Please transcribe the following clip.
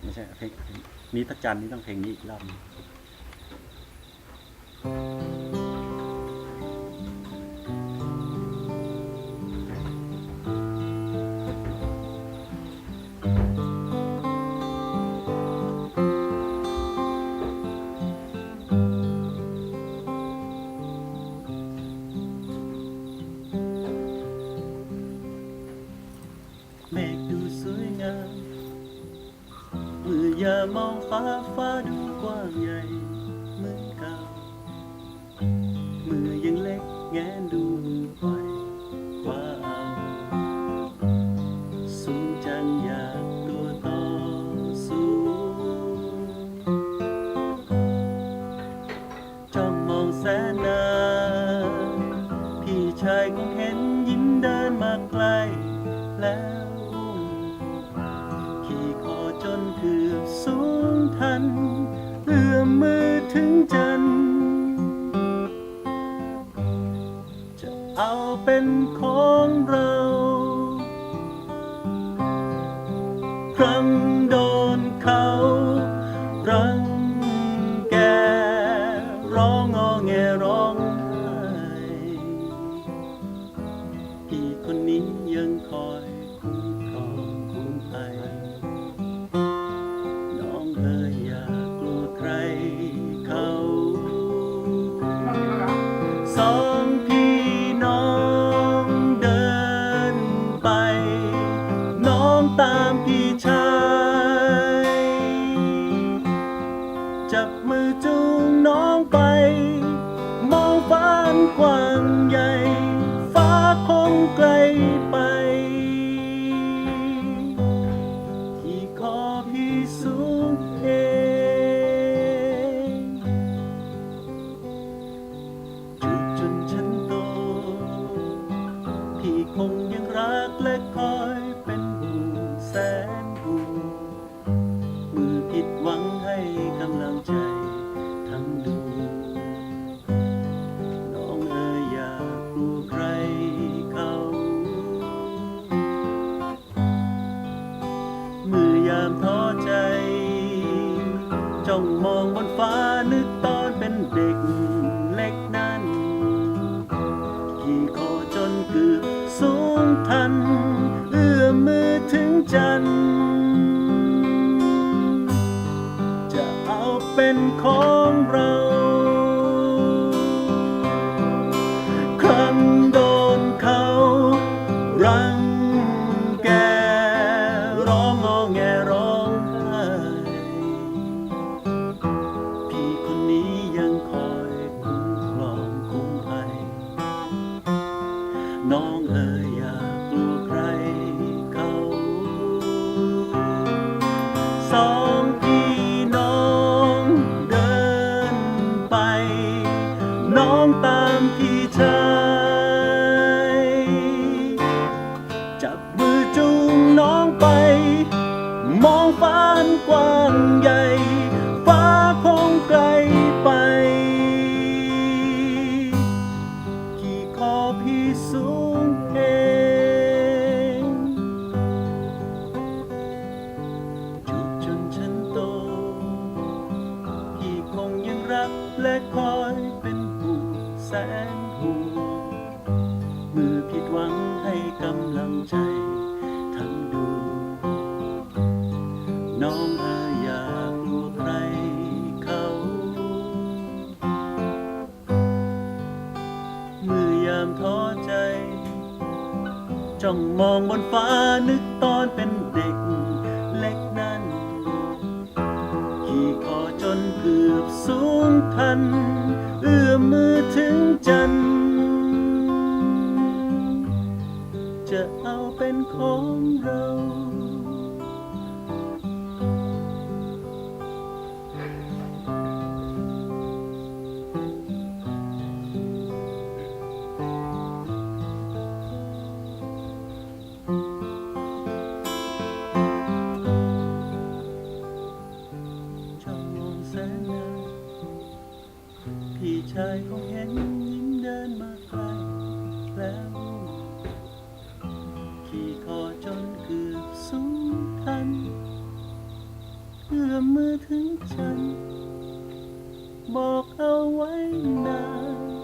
ไม่ใช่เพลงนี้พระจันทร์นี่ต้องเพลงนี้อีกรอบนึงเมฆดูสวยงามเมื่อยามองฟ้าฟ้าดูกว้างใหญ่เหมือนเก่ามือยังเล็กแงนดูมือไขว่คว้าเอาสูงจังอยากตัวต่อสู้จ้องมองแสนนานพี่ชายคงเห็นยิ้มเดินมาไกลแล้วขี่คอจนเกือบสูงทันเอื้อมมือถึงจันทร์จะเอาเป็นของเราครั้งโดนเขารังแกร้องงอแงร้องไห้พี่คนนี้ยังคอยคุ้มครองคุ้มภัยน้องเอ๋ยอย่ากลัวใครเขาสองพี่น้องเดินไปน้องตามพี่ชายจับมือจูงน้องไปมองฟ้าอันกว้างใหญ่ฟ้าคงไกลไปที่ขอพี่สูงเองจูบจนฉันโตพี่คงยังรักและคอยเป็นห่วงแสนห่วงมือผิดหวังให้กำลังใจทั้งดวงน้องเอ๋ยอย่ากลัวใครเขาเมื่อยามท้อใจจ้องมองบนฟ้านึกตอนเป็นเด็กเล็กนั้นขี่คอจนเกือบสูงทันเอื้อมมือถึงจันทร์จะเอาเป็นของเราครั้งโดนเขารังแกร้องงอแงร้องไห้พี่คนนี้ยังคอยคุ้มครองคุ้มภัยน้องเอ๋ยอย่ากลัวใครเขาสองพี่น้องเดินไปน้องตามพี่ชายจับมือจูงน้องไปมองฟ้าอันกว้างใหญ่ฟ้าคงไกลไปขี่คอพี่สูงเองจูบจนฉันโตพี่คงยังรักและคอยเป็นห่วงแสนห่วงมือผิดหวังให้กำลังใจทั้งดวงน้องเอ๋ยอย่ากลัวใครเขาเมื่อยามท้อใจจ้องมองบนฟ้านึกตอนเป็นเด็กเล็กนั้นขี่คอจนเกือบสูงทันเอื้อมมือถึงจันทร์จะเอาเป็นของเราจ้องมองแสนนานพี่ชายคงเห็นยิ้มเดินมาไกลแล้วขี่คอจนเกือบสูงทัน เอื้อมมือถึงฉัน บอกเอาไว้นาน